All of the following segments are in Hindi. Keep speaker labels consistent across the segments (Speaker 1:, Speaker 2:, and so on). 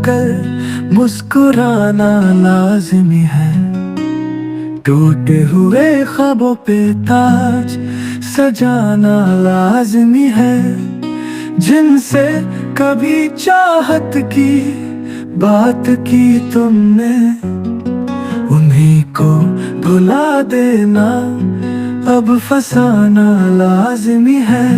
Speaker 1: कर मुस्कुराना लाज़मी है। टूटे हुए ख्वाबों पे ताज सजाना लाज़मी है। जिनसे कभी चाहत की बात की तुमने, उन्हीं को भुला देना अब फसाना लाज़मी है।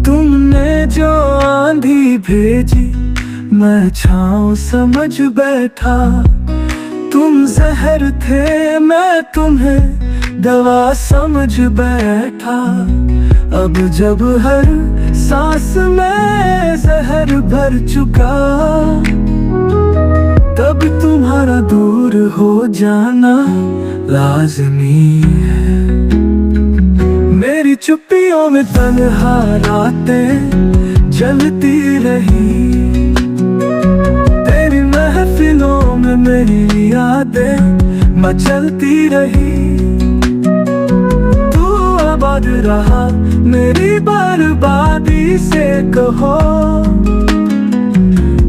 Speaker 1: तुमने जो आंधी भेजी मैं छाँव समझ बैठा। तुम जहर थे मैं तुम्हें दवा समझ बैठा। अब जब हर सांस में जहर भर चुका, तब तुम्हारा दूर हो जाना लाज़मी है। मेरी चुप्पियों में तन्हा रातें जलती रही। तेरी महफिलों में मेरी यादें मचलती रही। तू आबाद रहा मेरी बर्बादी से, कहो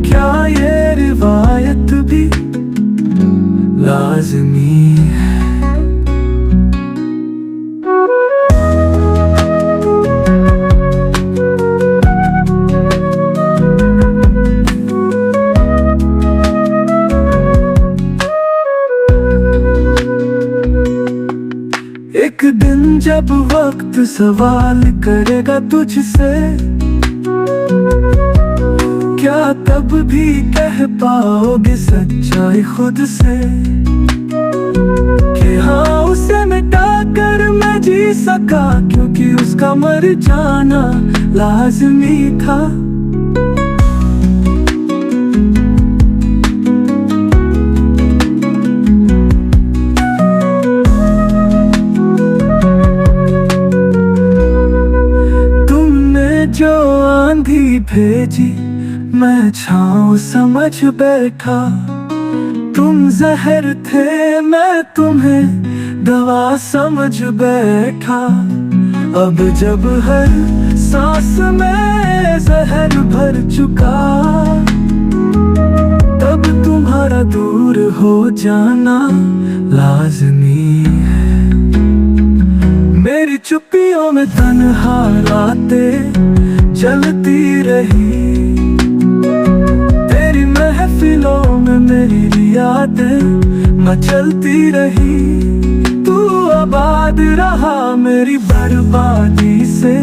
Speaker 1: क्या ये रिवायत भी लाज़मी है। एक दिन जब वक्त सवाल करेगा तुझसे, क्या तब भी कह पाओगे सच्चाई खुद से कि हाँ उसे मिटा कर मैं जी सका, क्योंकि उसका मर जाना लाज़मी था। जो आंधी भेजी मैं छाँव समझ बैठा। तुम जहर थे मैं तुम्हें दवा समझ बैठा। अब जब हर सांस में जहर भर चुका, तब तुम्हारा दूर हो जाना लाज़मी है। मेरी चुप्पियों में तन्हा रातें जलती रही। तेरी महफिलों में मेरी यादें मचलती रही। तू आबाद रहा मेरी बर्बादी से,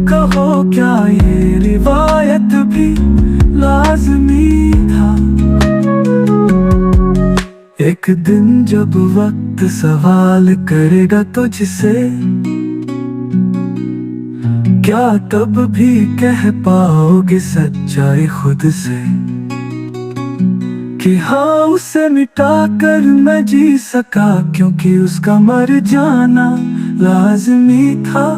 Speaker 1: कहो क्या ये रिवायत भी लाज़मी था। एक दिन जब वक्त सवाल करेगा तुझसे, क्या तब भी कह पाओगे सच्चाई खुद से कि हाँ उसे मिटा कर मैं जी सका, क्योंकि उसका मर जाना लाज़मी था।